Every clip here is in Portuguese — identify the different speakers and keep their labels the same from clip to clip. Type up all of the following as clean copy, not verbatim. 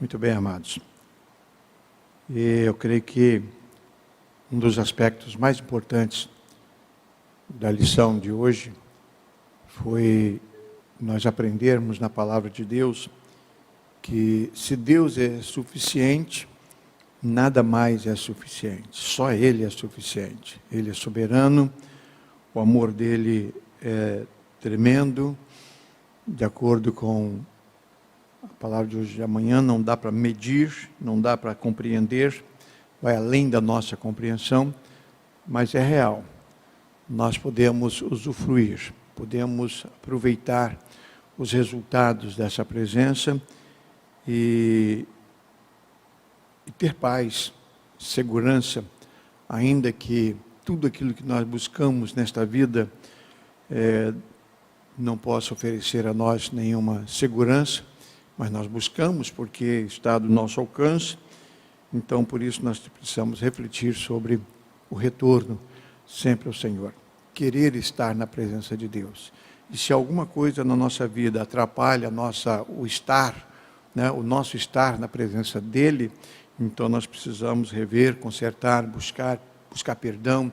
Speaker 1: Muito bem, amados. E eu creio que um dos aspectos mais importantes da lição de hoje foi nós aprendermos na palavra de Deus que se Deus é suficiente, nada mais é suficiente. Só Ele é suficiente. Ele é soberano, o amor dele é tremendo, de acordo com a palavra de hoje de amanhã, não dá para medir, não dá para compreender, vai além da nossa compreensão, mas é real. Nós podemos usufruir, podemos aproveitar os resultados dessa presença e ter paz, segurança, ainda que tudo aquilo que nós buscamos nesta vida não possa oferecer a nós nenhuma segurança, mas nós buscamos porque está do nosso alcance. Então, por isso, nós precisamos refletir sobre o retorno sempre ao Senhor. Querer estar na presença de Deus. E se alguma coisa na nossa vida atrapalha o nosso estar na presença dEle, então nós precisamos rever, consertar, buscar perdão,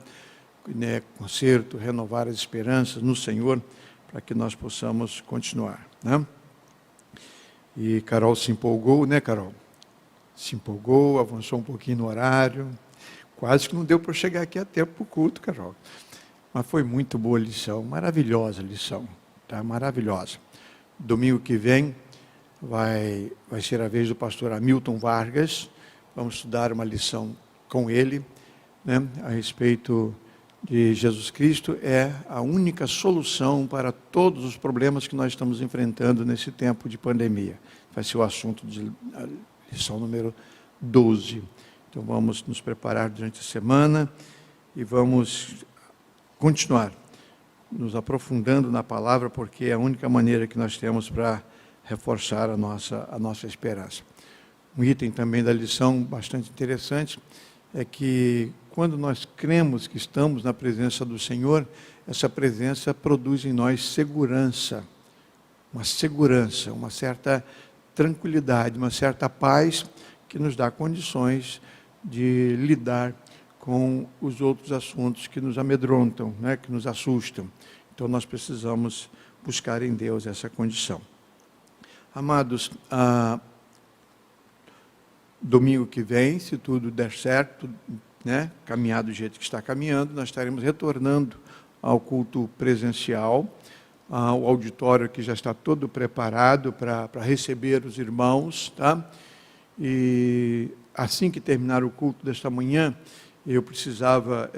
Speaker 1: conserto, renovar as esperanças no Senhor, para que nós possamos continuar, né? E Carol se empolgou, né, Carol? Se empolgou, avançou um pouquinho no horário. Quase que não deu para chegar aqui a tempo para o culto, Carol. Mas foi muito boa a lição, maravilhosa a lição, tá? Maravilhosa. Domingo que vem vai ser a vez do pastor Hamilton Vargas. Vamos estudar uma lição com ele, né, a respeito de Jesus Cristo é a única solução para todos os problemas que nós estamos enfrentando nesse tempo de pandemia. Vai ser o assunto de lição número 12. Então vamos nos preparar durante a semana e vamos continuar nos aprofundando na palavra, porque é a única maneira que nós temos para reforçar a nossa esperança. Um item também da lição bastante interessante é que quando nós cremos que estamos na presença do Senhor, essa presença produz em nós segurança, uma certa tranquilidade, uma certa paz que nos dá condições de lidar com os outros assuntos que nos amedrontam, né, que nos assustam. Então nós precisamos buscar em Deus essa condição. Amados, domingo que vem, se tudo der certo, né, caminhar do jeito que está caminhando, nós estaremos retornando ao culto presencial, ao auditório que já está todo preparado para receber os irmãos, tá? E assim que terminar o culto desta manhã, eu precisava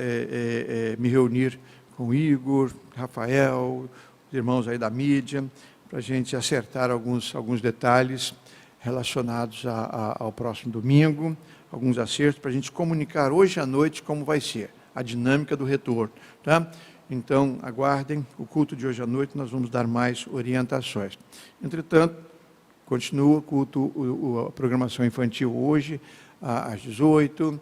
Speaker 1: me reunir com o Igor, Rafael, os irmãos aí da mídia, para a gente acertar alguns detalhes relacionados ao próximo domingo, alguns acertos para a gente comunicar hoje à noite como vai ser a dinâmica do retorno, tá? Então, aguardem o culto de hoje à noite, nós vamos dar mais orientações. Entretanto, continua o culto, a programação infantil hoje, às 18,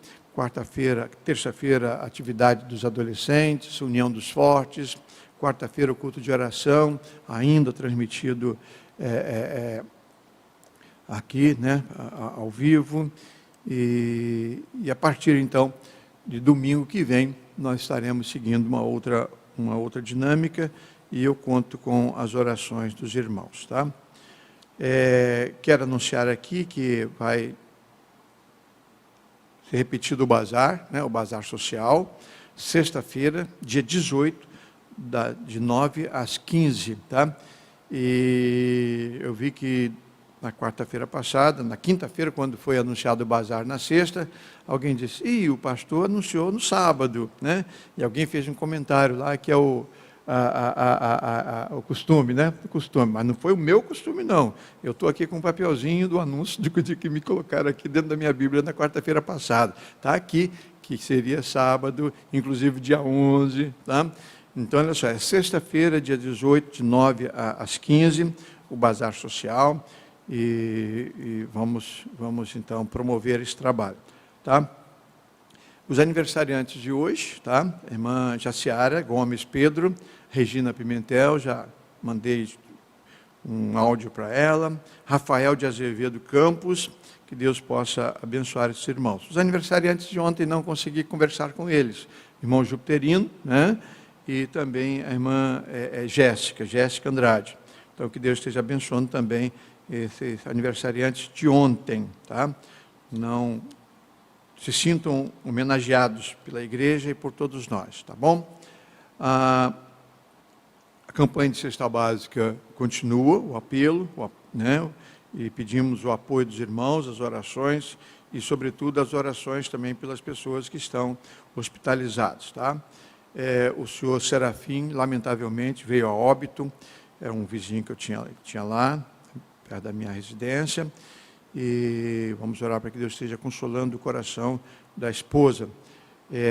Speaker 1: terça-feira, atividade dos adolescentes, união dos fortes, quarta-feira, o culto de oração, ainda transmitido aqui, né, ao vivo, e a partir, então, de domingo que vem, nós estaremos seguindo uma outra dinâmica, e eu conto com as orações dos irmãos, tá? Quero anunciar aqui que vai ser repetido o bazar, né, o bazar social, sexta-feira, dia 18, de 9 às 15, tá? E eu vi que na quarta-feira passada, na quinta-feira, quando foi anunciado o bazar na sexta, alguém disse, o pastor anunciou no sábado, né? E alguém fez um comentário lá que é o costume, né? O costume, mas não foi o meu costume, não. Eu estou aqui com um papelzinho do anúncio de que me colocaram aqui dentro da minha Bíblia na quarta-feira passada. Está aqui, que seria sábado, inclusive dia 11, tá? Então, olha só, é sexta-feira, dia 18, de 9 às 15, o bazar social. E vamos então promover esse trabalho, tá? Os aniversariantes de hoje, tá? Irmã Jaciara Gomes Pedro, Regina Pimentel, já mandei um áudio para ela. Rafael de Azevedo Campos, que Deus possa abençoar esses irmãos. Os aniversariantes de ontem não consegui conversar com eles. Irmão Jupiterino, né? E também a irmã Jéssica Andrade. Então, que Deus esteja abençoando também esses aniversariantes de ontem, tá? Não se sintam homenageados pela igreja e por todos nós, tá bom? A campanha de cesta básica continua, o apelo, né? E pedimos o apoio dos irmãos, as orações e, sobretudo, as orações também pelas pessoas que estão hospitalizadas, tá? O senhor Serafim, lamentavelmente, veio a óbito, era um vizinho que eu tinha lá, perto da minha residência, e vamos orar para que Deus esteja consolando o coração da esposa.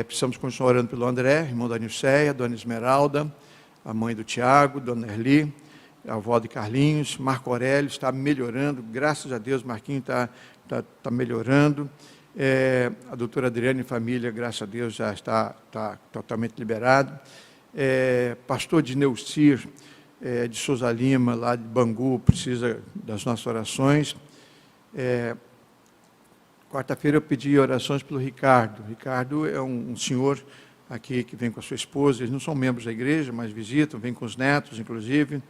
Speaker 1: Precisamos continuar orando pelo André, irmão da Nilceia, dona Esmeralda, a mãe do Tiago, dona Erli, a avó de Carlinhos. Marco Aurélio está melhorando, graças a Deus, Marquinho está melhorando. A doutora Adriane e família, graças a Deus, já está totalmente liberado. Pastor de Neucir, de Souza Lima, lá de Bangu, precisa das nossas orações. Quarta-feira eu pedi orações pelo Ricardo. Ricardo é um senhor aqui que vem com a sua esposa, eles não são membros da igreja, mas visitam, vem com os netos, inclusive,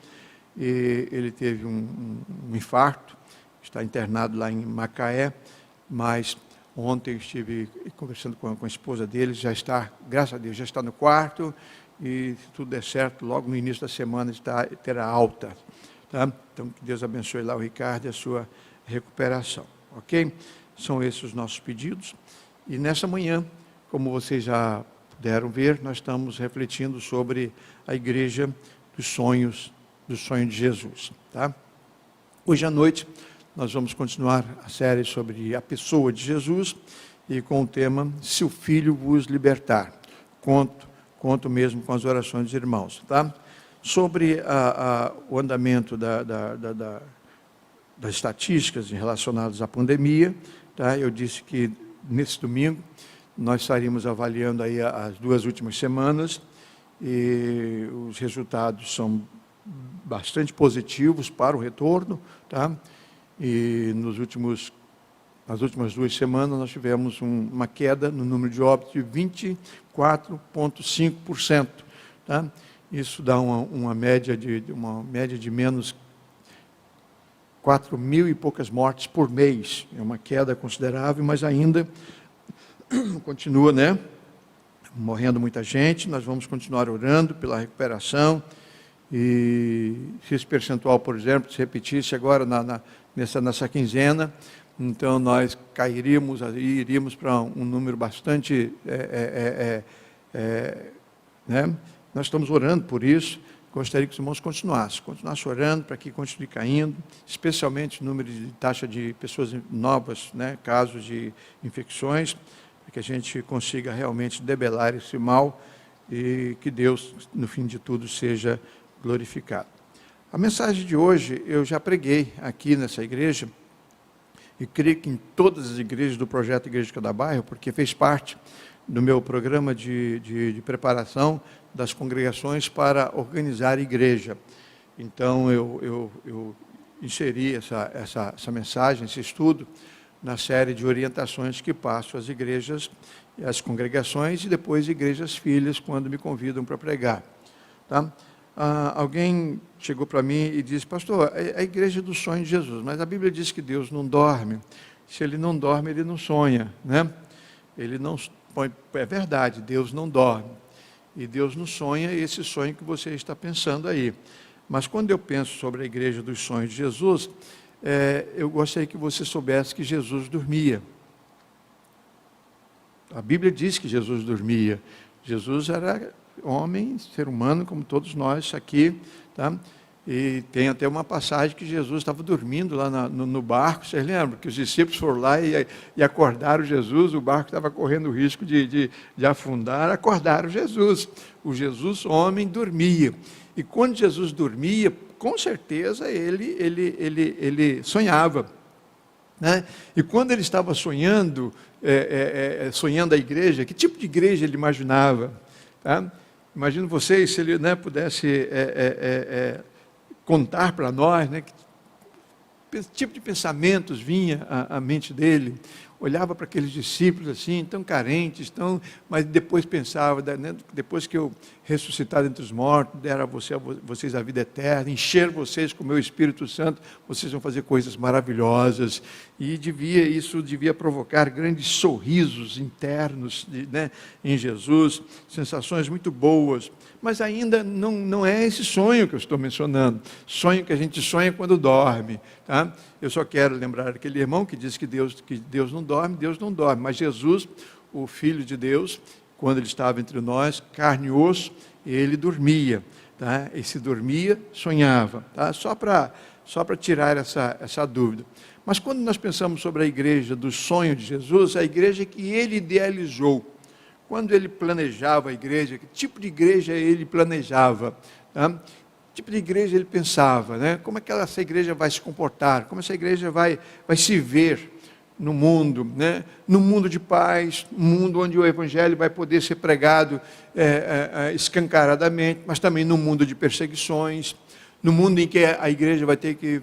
Speaker 1: e ele teve um infarto, está internado lá em Macaé, mas ontem eu estive conversando com a esposa dele, já está, graças a Deus, já está no quarto, e se tudo der certo, logo no início da semana terá alta. Tá? Então, que Deus abençoe lá o Ricardo e a sua recuperação. Ok? São esses os nossos pedidos. E nessa manhã, como vocês já puderam ver, nós estamos refletindo sobre a igreja dos sonhos, do sonho de Jesus. Tá? Hoje à noite, nós vamos continuar a série sobre a pessoa de Jesus e com o tema Se o Filho vos libertar. Conto mesmo com as orações dos irmãos. Tá? Sobre o andamento das estatísticas relacionadas à pandemia, tá? Eu disse que nesse domingo nós estaríamos avaliando aí as 2 últimas semanas e os resultados são bastante positivos para o retorno, tá? E nas últimas 2 semanas nós tivemos uma queda no número de óbitos de 24,5%, tá? Isso dá uma média de menos 4.000 e poucas mortes por mês. É uma queda considerável, mas ainda continua, né? Morrendo muita gente. Nós vamos continuar orando pela recuperação. E se esse percentual, por exemplo, se repetisse agora nessa quinzena, então nós iríamos para um número bastante... né? Nós estamos orando por isso. Gostaria que os irmãos continuassem orando para que continue caindo, especialmente o número de taxa de pessoas novas, né, casos de infecções, para que a gente consiga realmente debelar esse mal e que Deus, no fim de tudo, seja glorificado. A mensagem de hoje eu já preguei aqui nessa igreja, e creio que em todas as igrejas do projeto Igreja de Cada Bairro, porque fez parte do meu programa de preparação das congregações para organizar a igreja. Então, eu inseri essa mensagem, esse estudo, na série de orientações que passo às igrejas, às congregações e depois igrejas filhas, quando me convidam para pregar. Tá? Alguém chegou para mim e disse, pastor, a igreja do sonho de Jesus, mas a Bíblia diz que Deus não dorme. Se ele não dorme, ele não sonha, né? Ele não... É verdade, Deus não dorme. E Deus não sonha esse sonho que você está pensando aí. Mas quando eu penso sobre a igreja dos sonhos de Jesus, eu gostaria que você soubesse que Jesus dormia. A Bíblia diz que Jesus dormia. Jesus era homem, ser humano, como todos nós aqui, tá? E tem até uma passagem que Jesus estava dormindo lá no barco, vocês lembram? Que os discípulos foram lá e acordaram Jesus, o barco estava correndo o risco de afundar, acordaram Jesus. O Jesus, homem, dormia. E quando Jesus dormia, com certeza ele sonhava. Né? E quando ele estava sonhando a igreja, que tipo de igreja ele imaginava? Tá? Imagino vocês, se ele, né, pudesse... contar para nós, né, que tipo de pensamentos vinha à mente dele. Olhava para aqueles discípulos assim, tão carentes, mas depois pensava, né, depois que eu ressuscitar entre os mortos, der a vocês a vida eterna, encher vocês com o meu Espírito Santo, vocês vão fazer coisas maravilhosas. E isso devia provocar grandes sorrisos internos, né, em Jesus, sensações muito boas. Mas ainda não é esse sonho que eu estou mencionando, sonho que a gente sonha quando dorme. Tá? Eu só quero lembrar aquele irmão que disse que Deus não dorme, mas Jesus, o Filho de Deus, quando ele estava entre nós, carne e osso, ele dormia. Tá? E se dormia, sonhava. Tá? Só para tirar essa dúvida. Mas quando nós pensamos sobre a igreja do sonho de Jesus, a igreja que ele idealizou, quando ele planejava a igreja, que tipo de igreja ele planejava? Tá? Que tipo de igreja ele pensava? Né? Como é que essa igreja vai se comportar? Como essa igreja vai se ver no mundo? Né? No mundo de paz, um mundo onde o evangelho vai poder ser pregado escancaradamente, mas também no mundo de perseguições, no mundo em que a igreja vai ter que,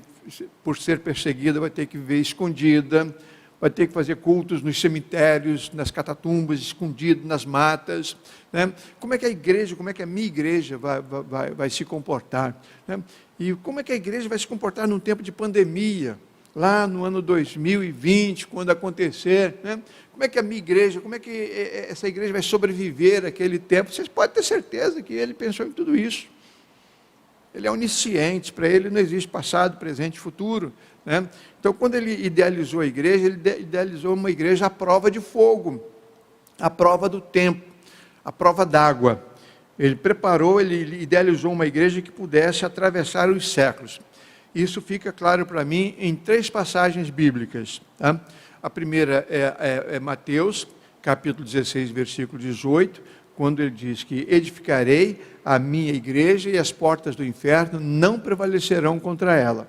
Speaker 1: por ser perseguida, vai ter que viver escondida, vai ter que fazer cultos nos cemitérios, nas catatumbas, escondido nas matas. Né? Como é que a igreja, como é que a minha igreja vai se comportar? Né? E como é que a igreja vai se comportar num tempo de pandemia, lá no ano 2020, quando acontecer? Né? Como é que a minha igreja, como é que essa igreja vai sobreviver àquele tempo? Vocês podem ter certeza que ele pensou em tudo isso. Ele é onisciente, para ele não existe passado, presente e futuro. Né? Então, quando ele idealizou a igreja, ele idealizou uma igreja à prova de fogo, à prova do tempo, à prova d'água. Ele idealizou uma igreja que pudesse atravessar os séculos. Isso fica claro para mim em 3 passagens bíblicas. Tá? A primeira é Mateus, capítulo 16, versículo 18, quando ele diz que edificarei a minha igreja e as portas do inferno não prevalecerão contra ela.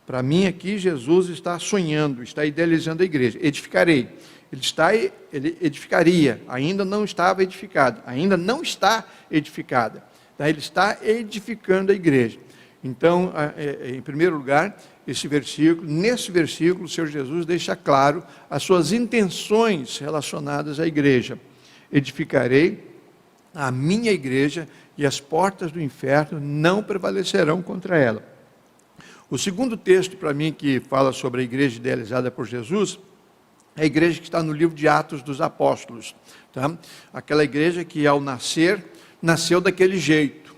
Speaker 1: Para mim aqui Jesus está sonhando, está idealizando a igreja. Edificarei. Ele edificaria, ainda não estava edificado, ainda não está edificada. Tá? Ele está edificando a igreja. Então, em primeiro lugar, nesse versículo, o Senhor Jesus deixa claro as suas intenções relacionadas à igreja. Edificarei a minha igreja e as portas do inferno não prevalecerão contra ela. O segundo texto para mim que fala sobre a igreja idealizada por Jesus é a igreja que está no livro de Atos dos Apóstolos. Tá? Aquela igreja que ao nascer, nasceu daquele jeito.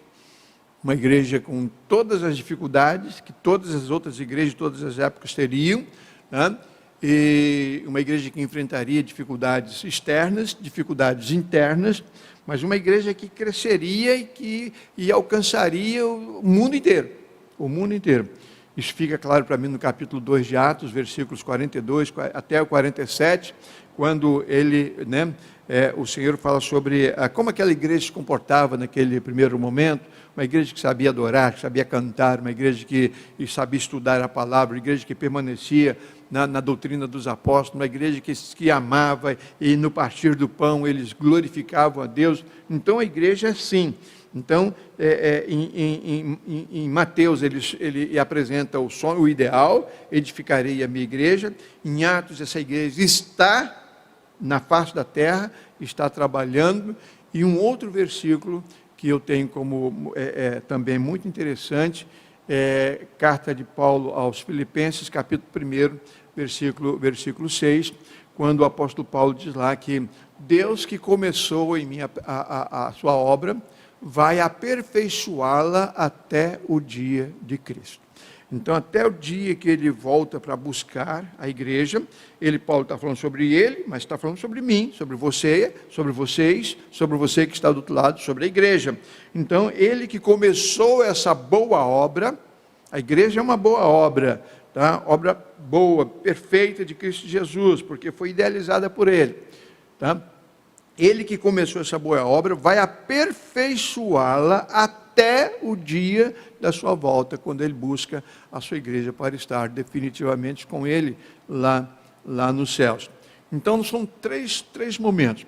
Speaker 1: Uma igreja com todas as dificuldades que todas as outras igrejas de todas as épocas teriam, tá? E uma igreja que enfrentaria dificuldades externas, dificuldades internas, mas uma igreja que cresceria e alcançaria o mundo inteiro. O mundo inteiro. Isso fica claro para mim no capítulo 2 de Atos, versículos 42 até o 47, quando o Senhor fala sobre como aquela igreja se comportava naquele primeiro momento. Uma igreja que sabia adorar, que sabia cantar, uma igreja que sabia estudar a palavra, uma igreja que permanecia na doutrina dos apóstolos, uma igreja que amava, e no partir do pão eles glorificavam a Deus. Então a igreja é assim. Então, em Mateus ele apresenta o sonho, o ideal: edificarei a minha igreja. Em Atos, essa igreja está na face da terra, está trabalhando. E um outro versículo que eu tenho como também muito interessante, carta de Paulo aos Filipenses, capítulo 1, versículo 6, quando o apóstolo Paulo diz lá que Deus que começou em mim a sua obra, vai aperfeiçoá-la até o dia de Cristo. Então, até o dia que ele volta para buscar a igreja, Paulo está falando sobre ele, mas está falando sobre mim, sobre você, sobre vocês, sobre você que está do outro lado, sobre a igreja. Então, ele que começou essa boa obra, a igreja é uma boa obra, tá? Obra boa, perfeita de Cristo Jesus, porque foi idealizada por ele. Tá? Ele que começou essa boa obra vai aperfeiçoá-la até o dia da sua volta, quando ele busca a sua igreja para estar definitivamente com ele lá nos céus. Então, são três momentos.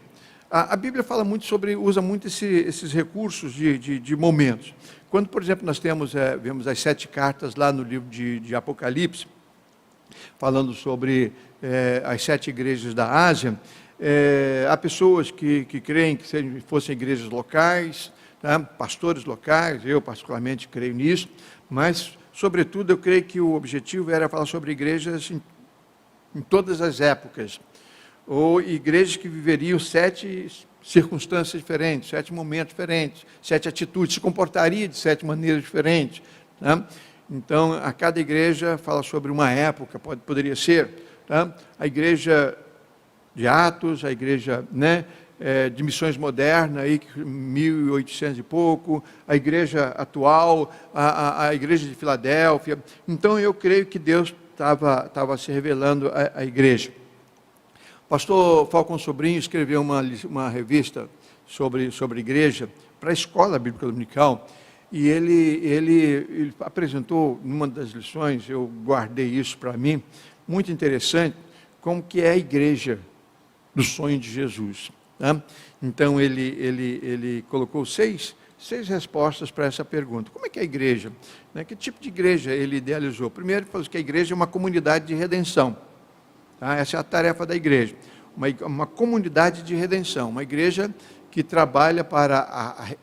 Speaker 1: A Bíblia fala muito usa muito esses recursos de momentos. Quando, por exemplo, nós vemos as 7 cartas lá no livro de Apocalipse, falando sobre as 7 igrejas da Ásia, há pessoas que creem que fossem igrejas locais, tá? Pastores locais, eu particularmente creio nisso, mas, sobretudo, eu creio que o objetivo era falar sobre igrejas em todas as épocas, ou igrejas que viveriam 7 circunstâncias diferentes, 7 momentos diferentes, 7 atitudes, se comportaria de 7 maneiras diferentes, tá? Então, a cada igreja fala sobre uma época, poderia ser, tá? A igreja de Atos, a igreja, né, de missões modernas, aí, 1800 e pouco, a igreja atual, a igreja de Filadélfia. Então, eu creio que Deus estava se revelando à igreja. O pastor Falcon Sobrinho escreveu uma revista sobre igreja para a escola bíblica dominical, e ele apresentou, numa das lições, eu guardei isso para mim, muito interessante, como que é a igreja do sonho de Jesus. Tá? Então, ele colocou seis respostas para essa pergunta. Como é que é a igreja? Né? Que tipo de igreja ele idealizou? Primeiro, ele falou que a igreja é uma comunidade de redenção. Tá? Essa é a tarefa da igreja. Uma comunidade de redenção. Uma igreja que trabalha para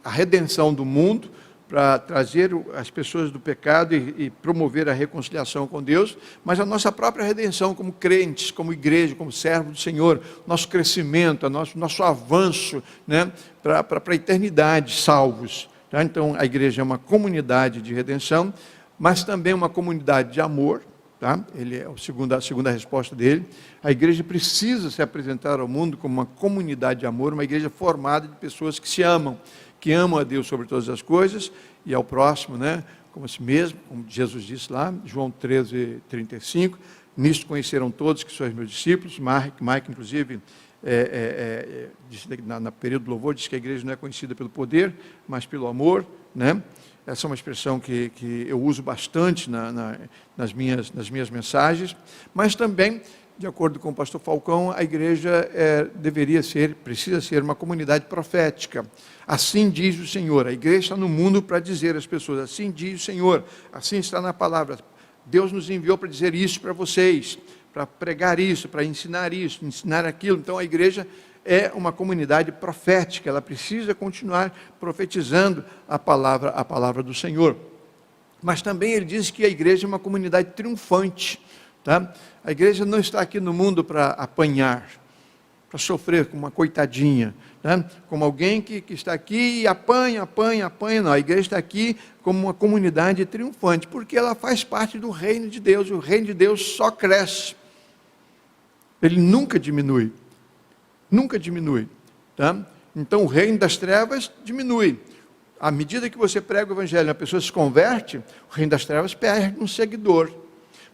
Speaker 1: a redenção do mundo, para trazer as pessoas do pecado e promover a reconciliação com Deus, mas a nossa própria redenção como crentes, como igreja, como servo do Senhor, nosso crescimento, nosso avanço, né, para a eternidade, salvos. Tá? Então, a igreja é uma comunidade de redenção, mas também uma comunidade de amor. Tá? Ele é a segunda resposta dele. A igreja precisa se apresentar ao mundo como uma comunidade de amor, uma igreja formada de pessoas que se amam, que amam a Deus sobre todas as coisas e ao próximo, né, como a si mesmo, como Jesus disse lá, João 13:35, nisto conheceram todos que sois meus discípulos. Mike inclusive, no período do louvor, disse que a igreja não é conhecida pelo poder, mas pelo amor, né? Essa é uma expressão que eu uso bastante nas minhas mensagens, mas também, de acordo com o pastor Falcão, a igreja precisa ser uma comunidade profética. Assim diz o Senhor. A igreja está no mundo para dizer às pessoas, assim diz o Senhor, assim está na palavra. Deus nos enviou para dizer isso para vocês, para pregar isso, para ensinar isso, ensinar aquilo. Então a igreja é uma comunidade profética, ela precisa continuar profetizando a palavra do Senhor. Mas também ele diz que a igreja é uma comunidade triunfante. Tá? A igreja não está aqui no mundo para apanhar, para sofrer como uma coitadinha, né? Como alguém que está aqui e apanha, não. A igreja está aqui como uma comunidade triunfante, porque ela faz parte do reino de Deus, e o reino de Deus só cresce, ele nunca diminui, tá? Então o reino das trevas diminui. À medida que você prega o evangelho, a pessoa se converte, o reino das trevas perde um seguidor.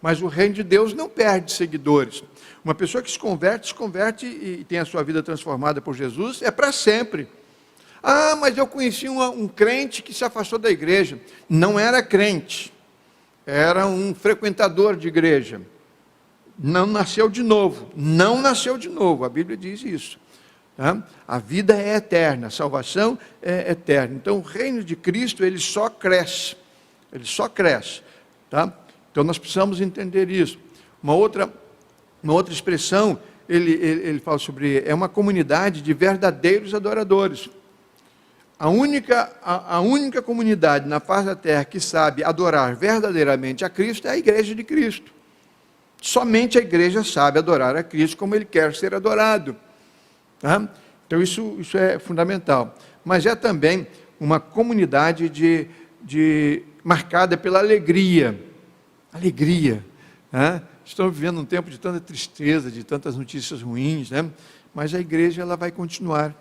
Speaker 1: Mas o reino de Deus não perde seguidores. Uma pessoa que se converte e tem a sua vida transformada por Jesus, é para sempre. Ah, mas eu conheci um crente que se afastou da igreja. Não era crente, era um frequentador de igreja. Não nasceu de novo, a Bíblia diz isso. Tá? A vida é eterna, a salvação é eterna. Então o reino de Cristo, ele só cresce. Tá? Então nós precisamos entender isso. Uma outra expressão, ele fala sobre, é uma comunidade de verdadeiros adoradores. A única comunidade na face da terra que sabe adorar verdadeiramente a Cristo é a igreja de Cristo. Somente a igreja sabe adorar a Cristo como Ele quer ser adorado. Tá? Então isso é fundamental. Mas é também uma comunidade marcada pela alegria. Né? Estamos vivendo um tempo de tanta tristeza, de tantas notícias ruins, né? Mas a igreja ela vai continuar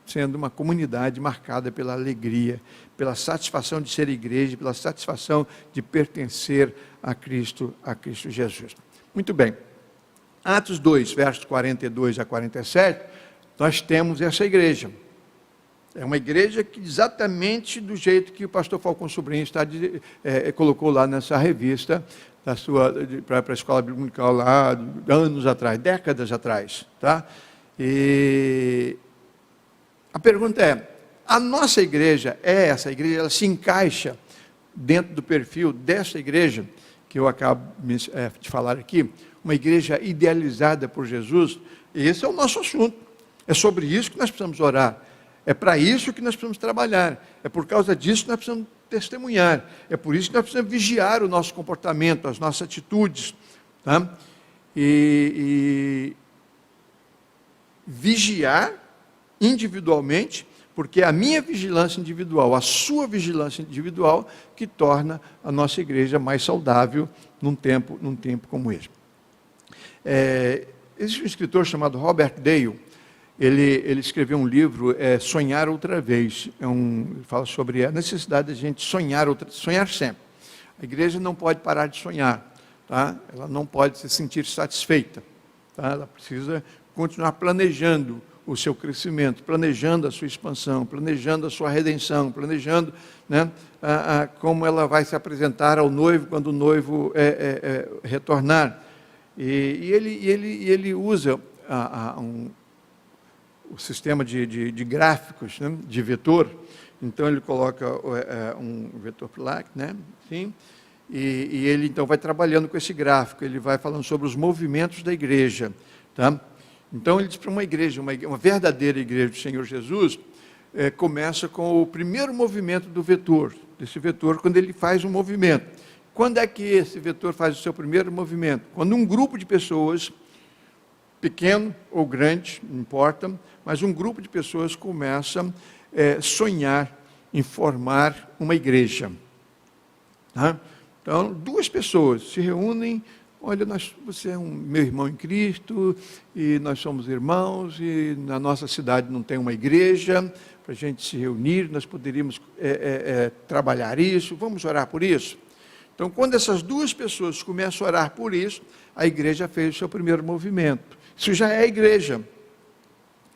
Speaker 1: sendo uma comunidade marcada pela alegria, pela satisfação de ser igreja, pela satisfação de pertencer a Cristo Jesus. Muito bem. Atos 2, versos 42 a 47, nós temos essa igreja. É uma igreja que exatamente do jeito que o pastor Falcão Sobrinho colocou lá nessa revista, para a escola bíblica lá, anos atrás, décadas atrás. Tá? E A pergunta é, a nossa igreja essa igreja, ela se encaixa dentro do perfil dessa igreja, que eu acabo de falar aqui, uma igreja idealizada por Jesus? Esse é o nosso assunto. É sobre isso que nós precisamos orar. É para isso que nós precisamos trabalhar. É por causa disso que nós precisamos testemunhar. É por isso que nós precisamos vigiar o nosso comportamento, as nossas atitudes. Tá? E vigiar individualmente, porque é a minha vigilância individual, a sua vigilância individual, que torna a nossa igreja mais saudável num tempo como esse. Existe um escritor chamado Robert Dale. Ele escreveu um livro, Sonhar Outra Vez. Ele fala sobre a necessidade de a gente sonhar sempre. A igreja não pode parar de sonhar, tá? Ela não pode se sentir satisfeita, tá? Ela precisa continuar planejando o seu crescimento, planejando a sua expansão, planejando a sua redenção, planejando, né, como ela vai se apresentar ao noivo quando o noivo retornar. E ele usa o sistema de gráficos, né, de vetor. Então ele coloca um vetor lá, né, sim, e ele então vai trabalhando com esse gráfico, ele vai falando sobre os movimentos da igreja, tá? Então ele diz para uma igreja, uma verdadeira igreja do Senhor Jesus, começa com o primeiro movimento do vetor, desse vetor, quando ele faz um movimento. Quando é que esse vetor faz o seu primeiro movimento? Quando um grupo de pessoas, pequeno ou grande, não importa, mas um grupo de pessoas começa a sonhar em formar uma igreja. Tá? Então, duas pessoas se reúnem. Olha, você é meu irmão em Cristo, e nós somos irmãos, e na nossa cidade não tem uma igreja, para a gente se reunir, nós poderíamos trabalhar isso, vamos orar por isso? Então, quando essas duas pessoas começam a orar por isso, a igreja fez o seu primeiro movimento. Isso já é igreja.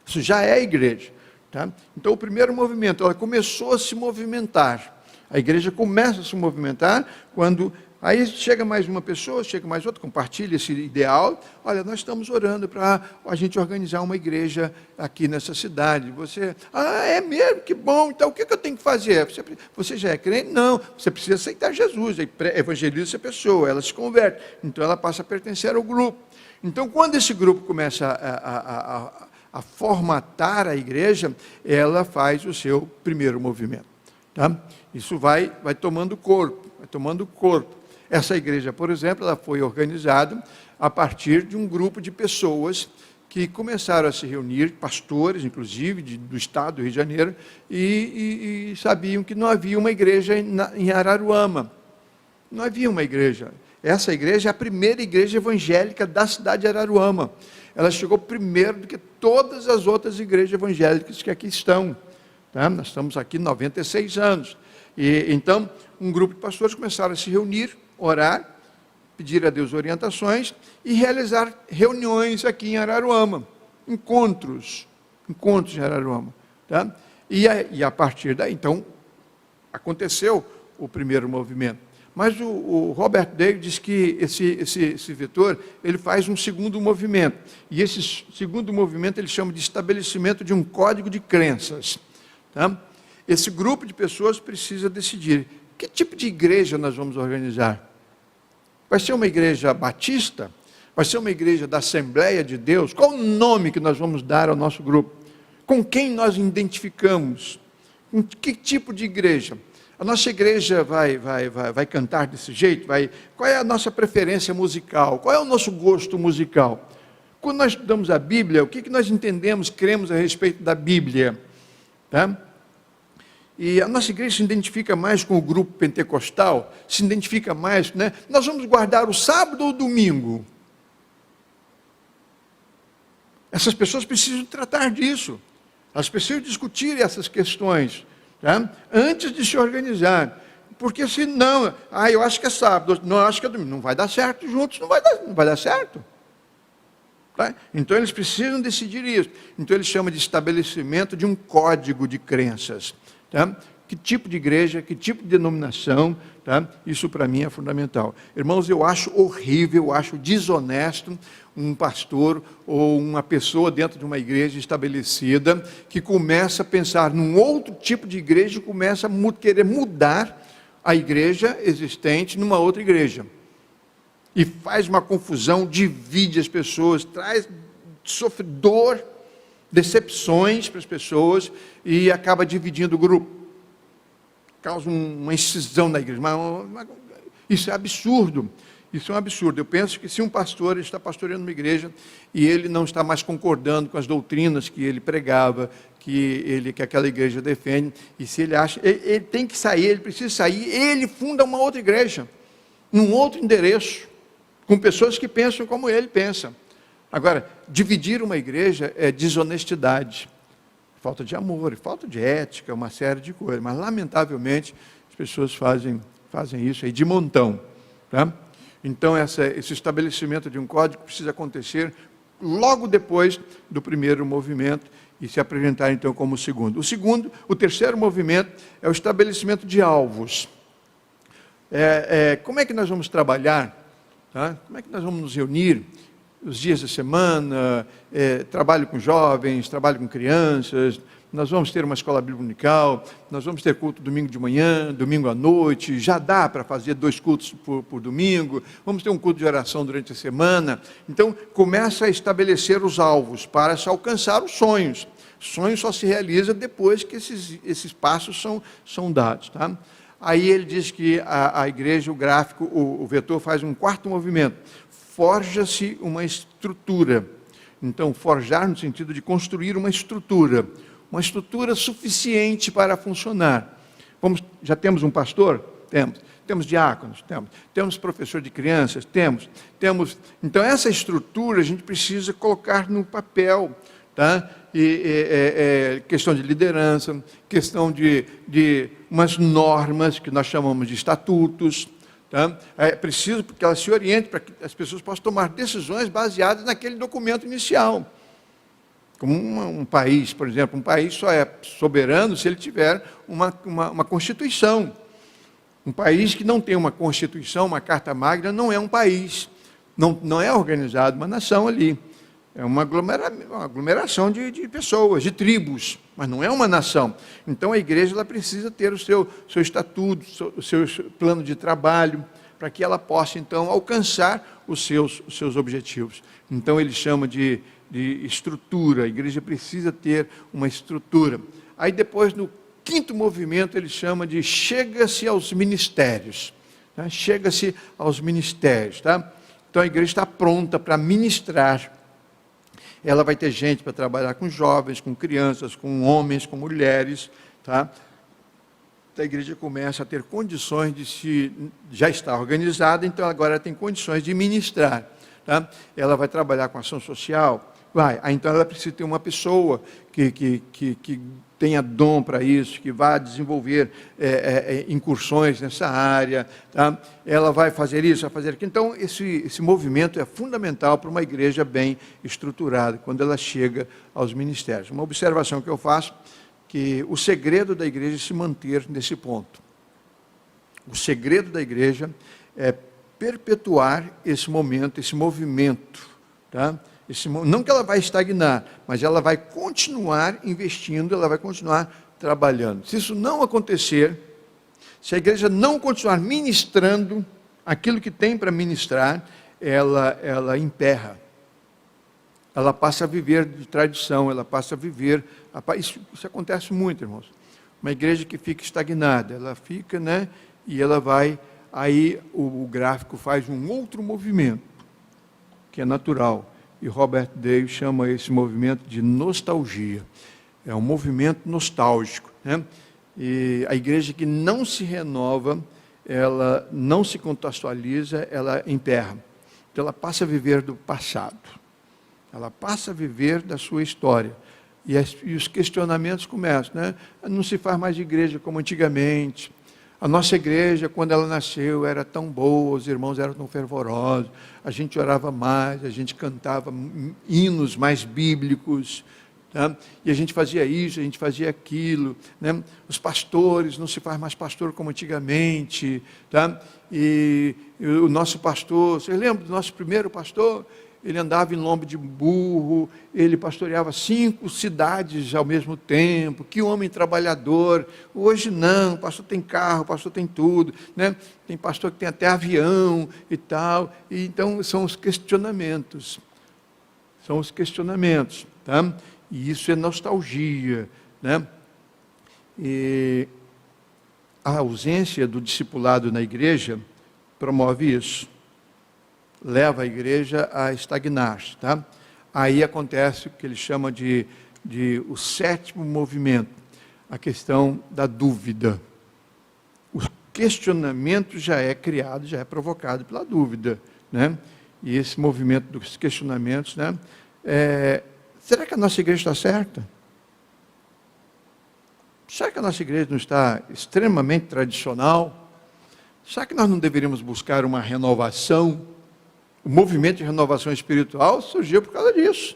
Speaker 1: Isso já é igreja. Tá? Então, o primeiro movimento, ela começou a se movimentar. A igreja começa a se movimentar quando... Aí chega mais uma pessoa, chega mais outra, compartilha esse ideal. Olha, nós estamos orando para a gente organizar uma igreja aqui nessa cidade. Você, é mesmo? Que bom. Então, o que eu tenho que fazer? Você já é crente? Não. Você precisa aceitar Jesus. Aí evangeliza essa pessoa, ela se converte. Então, ela passa a pertencer ao grupo. Então, quando esse grupo começa a formatar a igreja, ela faz o seu primeiro movimento. Tá? Isso vai tomando corpo, vai tomando corpo. Essa igreja, por exemplo, ela foi organizada a partir de um grupo de pessoas que começaram a se reunir, pastores, inclusive, do estado do Rio de Janeiro, e sabiam que não havia uma igreja em Araruama. Não havia uma igreja. Essa igreja é a primeira igreja evangélica da cidade de Araruama. Ela chegou primeiro do que todas as outras igrejas evangélicas que aqui estão. Tá? Nós estamos aqui 96 anos. E então, um grupo de pastores começaram a se reunir, orar, pedir a Deus orientações e realizar reuniões aqui em Araruama, encontros em Araruama. Tá? E a partir daí, então, aconteceu o primeiro movimento. Mas o Robert Dale diz que esse vetor, ele faz um segundo movimento. E esse segundo movimento ele chama de estabelecimento de um código de crenças. Tá? Esse grupo de pessoas precisa decidir que tipo de igreja nós vamos organizar. Vai ser uma igreja batista? Vai ser uma igreja da Assembleia de Deus? Qual o nome que nós vamos dar ao nosso grupo? Com quem nós identificamos? Com que tipo de igreja? A nossa igreja vai cantar desse jeito? Qual é a nossa preferência musical? Qual é o nosso gosto musical? Quando nós estudamos a Bíblia, o que nós entendemos, cremos a respeito da Bíblia? Tá? E a nossa igreja se identifica mais com o grupo pentecostal, se identifica mais, né? Nós vamos guardar o sábado ou o domingo? Essas pessoas precisam tratar disso. Elas precisam discutir essas questões, tá? Antes de se organizar. Porque se não, eu acho que é sábado, não, eu acho que é domingo. Não vai dar certo juntos, não vai dar certo. Tá? Então eles precisam decidir isso. Então ele chama de estabelecimento de um código de crenças. Tá? que tipo de igreja, que tipo de denominação, tá? Isso para mim é fundamental. Irmãos, eu acho horrível, eu acho desonesto um pastor ou uma pessoa dentro de uma igreja estabelecida que começa a pensar num outro tipo de igreja e começa a querer mudar a igreja existente numa outra igreja. E faz uma confusão, divide as pessoas, traz sofredor, decepções para as pessoas e acaba dividindo o grupo. Causa uma excisão na igreja. Isso é absurdo. Isso é um absurdo. Eu penso que se um pastor está pastoreando uma igreja e ele não está mais concordando com as doutrinas que ele pregava, que aquela igreja defende, e se ele acha, ele tem que sair, ele precisa sair, ele funda uma outra igreja, num outro endereço, com pessoas que pensam como ele pensa. Agora, dividir uma igreja é desonestidade, falta de amor, falta de ética, uma série de coisas, mas lamentavelmente as pessoas fazem isso aí de montão, tá? Então esse estabelecimento de um código precisa acontecer logo depois do primeiro movimento e se apresentar então como o segundo. O terceiro movimento é o estabelecimento de alvos. Como é que nós vamos trabalhar? Tá? Como é que nós vamos nos reunir? Os dias da semana, trabalho com jovens, trabalho com crianças, nós vamos ter uma escola bíblica dominical, nós vamos ter culto domingo de manhã, domingo à noite, já dá para fazer 2 cultos por domingo, vamos ter um culto de oração durante a semana. Então, começa a estabelecer os alvos para se alcançar os sonhos. Sonho só se realiza depois que esses passos são dados. Tá? Aí ele diz que a igreja, o gráfico, o vetor faz um quarto movimento. Forja-se uma estrutura. Então, forjar no sentido de construir uma estrutura suficiente para funcionar. Já temos um pastor? Temos diáconos? Temos professor de crianças? Temos. Então, essa estrutura a gente precisa colocar no papel, tá? Questão de liderança, questão de umas normas que nós chamamos de estatutos. Tá? É preciso que ela se oriente para que as pessoas possam tomar decisões baseadas naquele documento inicial. Como um país, por exemplo, um país só é soberano se ele tiver uma Constituição. Um país que não tem uma Constituição, uma Carta Magna, não é um país. Não é organizado uma nação ali. É uma aglomeração de pessoas, de tribos, mas não é uma nação. Então a igreja ela precisa ter o seu estatuto, o seu plano de trabalho, para que ela possa então alcançar os seus objetivos. Então ele chama de estrutura, a igreja precisa ter uma estrutura. Aí depois, no quinto movimento, ele chama de chega-se aos ministérios. Tá? Chega-se aos ministérios. Tá? Então a igreja está pronta para ministrar. Ela vai ter gente para trabalhar com jovens, com crianças, com homens, com mulheres. Tá? A igreja começa a ter condições já está organizada, então agora ela tem condições de ministrar. Tá? Ela vai trabalhar com ação social, então ela precisa ter uma pessoa que tenha dom para isso, que vá desenvolver incursões nessa área, tá? Ela vai fazer isso, vai fazer aquilo. Então, esse movimento é fundamental para uma igreja bem estruturada, quando ela chega aos ministérios. Uma observação que eu faço, que o segredo da igreja é se manter nesse ponto. O segredo da igreja é perpetuar esse momento, esse movimento, tá? Não que ela vai estagnar, mas ela vai continuar investindo, ela vai continuar trabalhando. Se isso não acontecer, se a igreja não continuar ministrando aquilo que tem para ministrar, ela emperra. Ela passa a viver de tradição, ela passa a viver... Isso acontece muito, irmãos. Uma igreja que fica estagnada, ela fica, né? E ela vai... Aí o gráfico faz um outro movimento, que é natural. E Robert Day chama esse movimento de nostalgia. É um movimento nostálgico, né? E a igreja que não se renova, ela não se contextualiza, ela emperra. Então ela passa a viver do passado. Ela passa a viver da sua história. E os questionamentos começam, né? Não se faz mais igreja como antigamente. A nossa igreja, quando ela nasceu, era tão boa, os irmãos eram tão fervorosos, a gente orava mais, a gente cantava hinos mais bíblicos, tá? E a gente fazia isso, a gente fazia aquilo, né? Os pastores, não se faz mais pastor como antigamente, tá? E o nosso pastor, vocês lembram do nosso primeiro pastor? Ele andava em lombo de burro, ele pastoreava 5 cidades ao mesmo tempo, que homem trabalhador. Hoje não, o pastor tem carro, o pastor tem tudo, né? Tem pastor que tem até avião e tal. E então são os questionamentos. São os questionamentos, tá? E isso é nostalgia, né? E a ausência do discipulado na igreja promove isso. Leva a igreja a estagnar, tá? Aí acontece o que ele chama de o 7º movimento, a questão da dúvida. O questionamento já é criado, já é provocado pela dúvida, né? E esse movimento dos questionamentos, né? Será que a nossa igreja está certa? Será que a nossa igreja não está extremamente tradicional? Será que nós não deveríamos buscar uma renovação? O movimento de renovação espiritual surgiu por causa disso.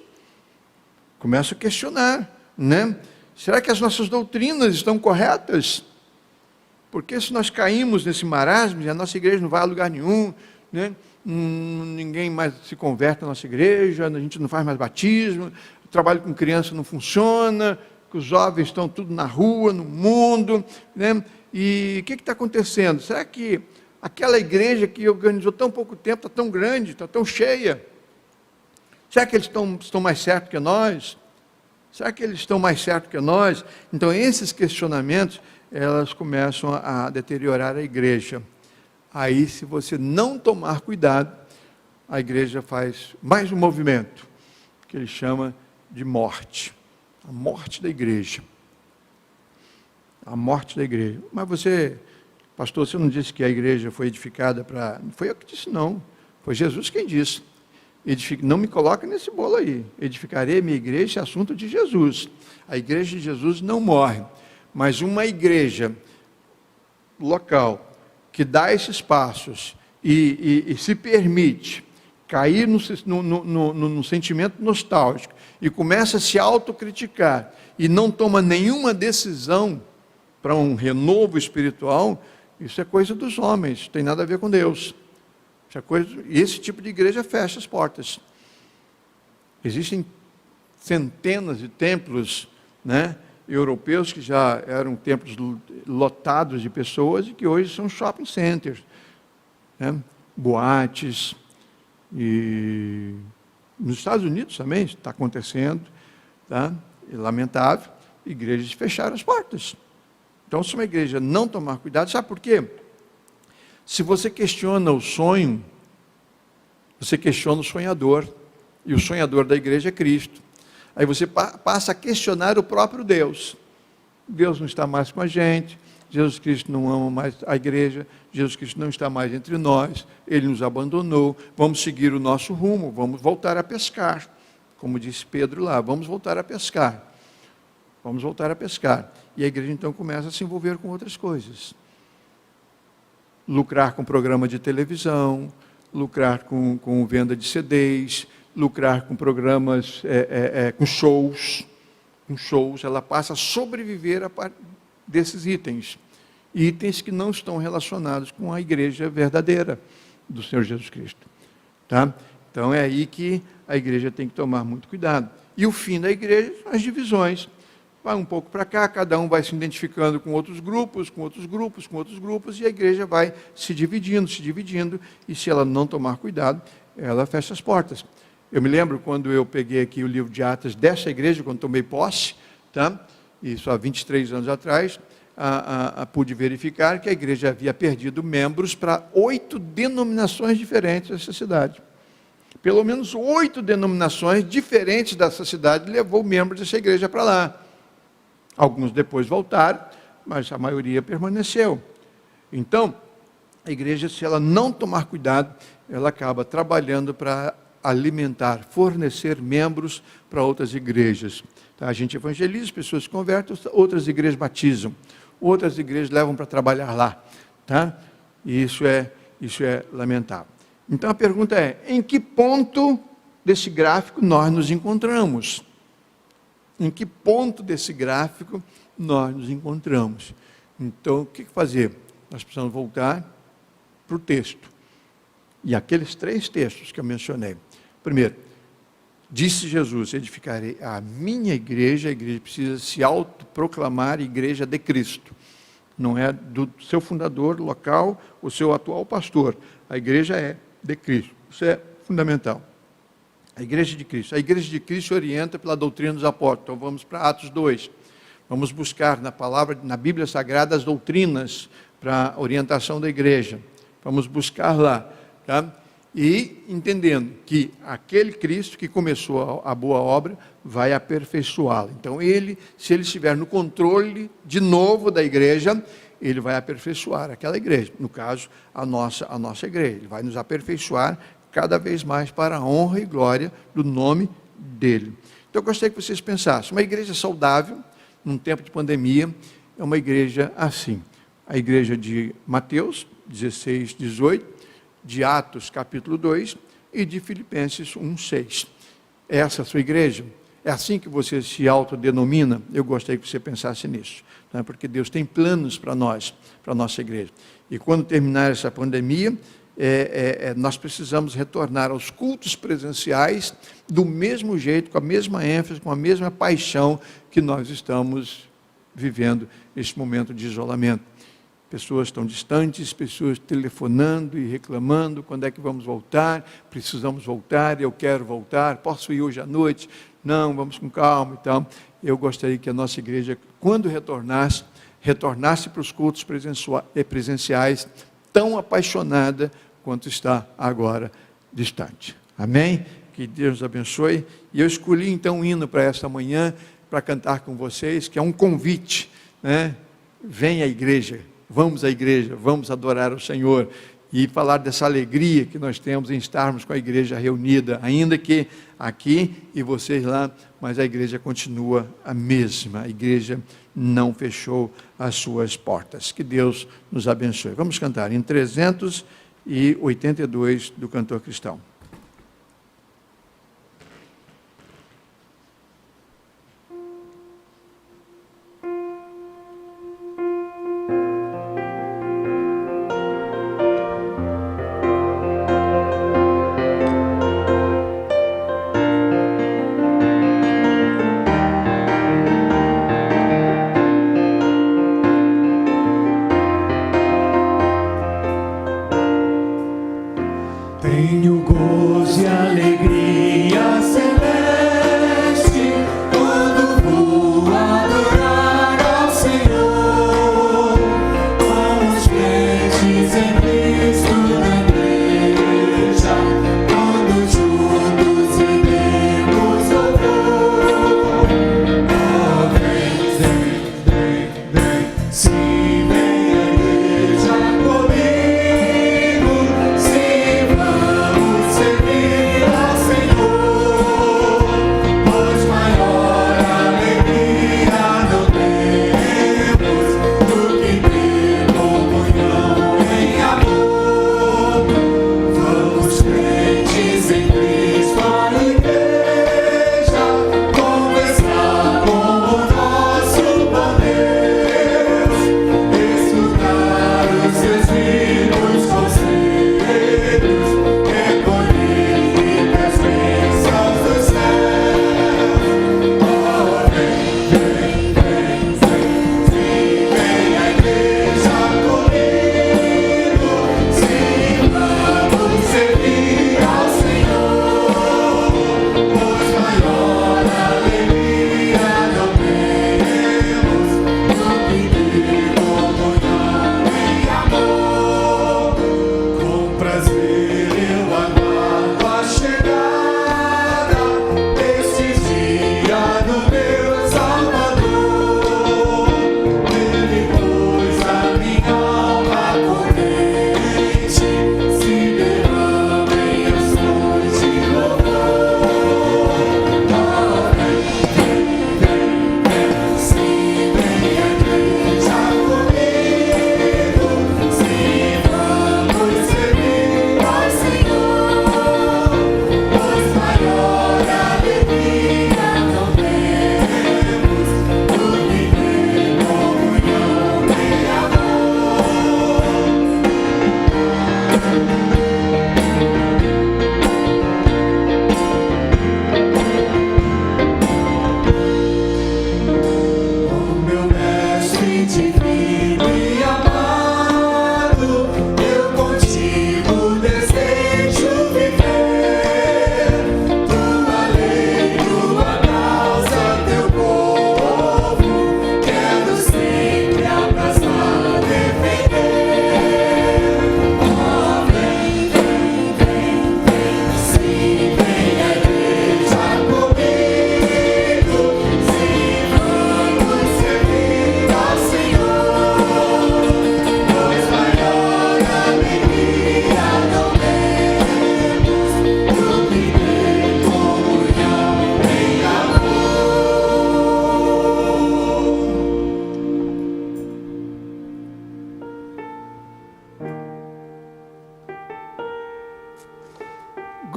Speaker 1: Começa a questionar, né? Será que as nossas doutrinas estão corretas? Porque se nós caímos nesse marasmo, a nossa igreja não vai a lugar nenhum, né? Ninguém mais se converte na nossa igreja, a gente não faz mais batismo, o trabalho com criança não funciona, que os jovens estão tudo na rua, no mundo, né? E o que está acontecendo? Será que aquela igreja que organizou tão pouco tempo está tão grande, está tão cheia? Será que eles estão mais certos que nós? Será que eles estão mais certos que nós? Então, esses questionamentos, elas começam a deteriorar a igreja. Aí, se você não tomar cuidado, a igreja faz mais um movimento, que ele chama de morte. A morte da igreja. A morte da igreja. Mas você... Pastor, você não disse que a igreja foi edificada para... Não foi eu que disse, não. Foi Jesus quem disse. Não me coloque nesse bolo aí. Edificarei minha igreja, esse assunto de Jesus. A igreja de Jesus não morre. Mas uma igreja local que dá esses passos e se permite cair no sentimento nostálgico e começa a se autocriticar e não toma nenhuma decisão para um renovo espiritual... Isso é coisa dos homens, não tem nada a ver com Deus. E esse tipo de igreja fecha as portas. Existem centenas de templos, né, europeus que já eram templos lotados de pessoas e que hoje são shopping centers, né, boates. E nos Estados Unidos também está acontecendo, tá? É lamentável, igrejas fecharam as portas. Então, se uma igreja não tomar cuidado, sabe por quê? Se você questiona o sonho, você questiona o sonhador, e o sonhador da igreja é Cristo. Aí você passa a questionar o próprio Deus. Deus não está mais com a gente, Jesus Cristo não ama mais a igreja, Jesus Cristo não está mais entre nós, Ele nos abandonou, vamos seguir o nosso rumo, vamos voltar a pescar. Como disse Pedro lá, vamos voltar a pescar. Vamos voltar a pescar. E a igreja então começa a se envolver com outras coisas. Lucrar com programa de televisão, lucrar com venda de CDs, lucrar com programas, com shows. Com shows, ela passa a sobreviver a desses itens. Itens que não estão relacionados com a igreja verdadeira do Senhor Jesus Cristo. Tá? Então é aí que a igreja tem que tomar muito cuidado. E o fim da igreja, as divisões. Vai um pouco para cá, cada um vai se identificando com outros grupos, e a igreja vai se dividindo, e se ela não tomar cuidado, ela fecha as portas. Eu me lembro quando eu peguei aqui o livro de Atos dessa igreja, quando tomei posse, tá? Isso há 23 anos atrás, pude verificar que a igreja havia perdido membros para 8 denominações diferentes dessa cidade. Pelo menos 8 denominações diferentes dessa cidade levou membros dessa igreja para lá. Alguns depois voltaram, mas a maioria permaneceu. Então, a igreja, se ela não tomar cuidado, ela acaba trabalhando para alimentar, fornecer membros para outras igrejas. Tá? A gente evangeliza, as pessoas se convertem, outras igrejas batizam, outras igrejas levam para trabalhar lá. Tá? E isso é lamentável. Então a pergunta é, em que ponto desse gráfico nós nos encontramos? em que ponto desse gráfico nós nos encontramos. Então, o que fazer? Nós precisamos voltar para o texto. E aqueles 3 textos que eu mencionei. Primeiro, disse Jesus: edificarei a minha igreja. A igreja precisa se autoproclamar igreja de Cristo. Não é do seu fundador local, o seu atual pastor. A igreja é de Cristo. Isso é fundamental. A igreja de Cristo. A igreja de Cristo orienta pela doutrina dos apóstolos. Então vamos para Atos 2. Vamos buscar na palavra, na Bíblia Sagrada, as doutrinas para a orientação da igreja. Vamos buscar lá. Tá? E entendendo que aquele Cristo que começou a boa obra vai aperfeiçoá-la. Então ele, se ele estiver no controle de novo da igreja, ele vai aperfeiçoar aquela igreja. No caso, a nossa igreja. Ele vai nos aperfeiçoar cada vez mais para a honra e glória do nome dele. Então eu gostaria que vocês pensassem, uma igreja saudável, num tempo de pandemia, é uma igreja assim. A igreja de Mateus 16, 18, de Atos capítulo 2 e de Filipenses 1, 6. É essa a sua igreja? É assim que você se autodenomina? Eu gostaria que você pensasse nisso, né? Porque Deus tem planos para nós, para a nossa igreja. E quando terminar essa pandemia, nós precisamos retornar aos cultos presenciais do mesmo jeito, com a mesma ênfase, com a mesma paixão que nós estamos vivendo nesse momento de isolamento. Pessoas estão distantes, pessoas telefonando e reclamando: quando é que vamos voltar? Precisamos voltar, eu quero voltar, posso ir hoje à noite? Não, vamos com calma e tal. Eu gostaria que a nossa igreja, quando retornasse para os cultos presenciais, tão apaixonada quanto está agora distante. Amém? Que Deus nos abençoe. E eu escolhi então um hino para esta manhã, para cantar com vocês, que é um convite, né? Vem à igreja. Vamos à igreja, vamos adorar o Senhor e falar dessa alegria que nós temos em estarmos com a igreja reunida, ainda que aqui e vocês lá, mas a igreja continua a mesma, a igreja não fechou as suas portas. Que Deus nos abençoe. Vamos cantar em 382 do Cantor Cristão.
Speaker 2: Tenho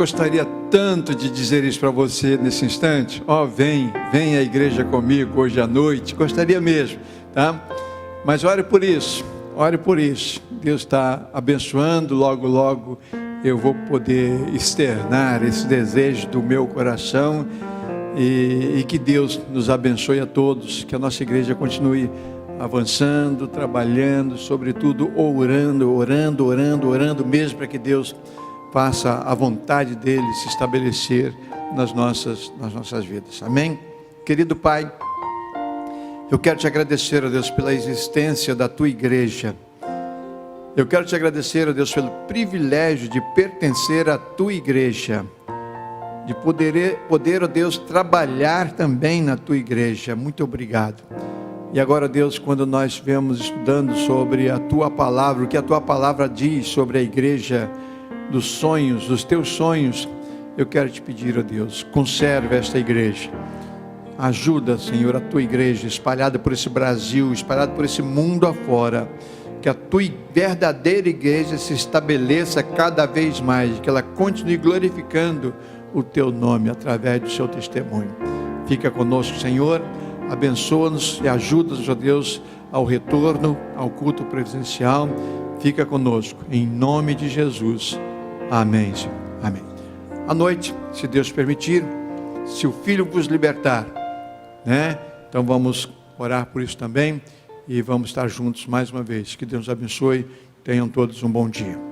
Speaker 2: gostaria tanto de dizer isso para você nesse instante. Vem à igreja comigo hoje à noite. Gostaria mesmo, tá? Mas ore por isso. Deus está abençoando. Logo, logo eu vou poder externar esse desejo do meu coração. E que Deus nos abençoe a todos. Que a nossa igreja continue avançando, trabalhando, sobretudo orando mesmo, para que Deus faça a vontade dele se estabelecer nas nossas vidas. Amém? Querido Pai, eu quero te agradecer, ó Deus, pela existência da tua igreja. Eu quero te agradecer, ó Deus, pelo privilégio de pertencer à tua igreja, de poder, ó Deus, trabalhar também na tua igreja. Muito obrigado. E agora, Deus, quando nós estivemos estudando sobre a tua palavra, o que a tua palavra diz sobre a igreja, dos sonhos, dos teus sonhos, eu quero te pedir, ó Deus, conserve esta igreja. Ajuda, Senhor, a tua igreja espalhada por esse Brasil, espalhada por esse mundo afora, que a tua verdadeira igreja se estabeleça cada vez mais, que ela continue glorificando o teu nome através do seu testemunho. Fica conosco, Senhor, abençoa-nos e ajuda-nos, ó Deus, ao retorno, ao culto presencial. Fica conosco, em nome de Jesus. Amém, Senhor. Amém. À noite, se Deus permitir, se o Filho vos libertar, né? Então vamos orar por isso também e vamos estar juntos mais uma vez. Que Deus abençoe. Tenham todos um bom dia.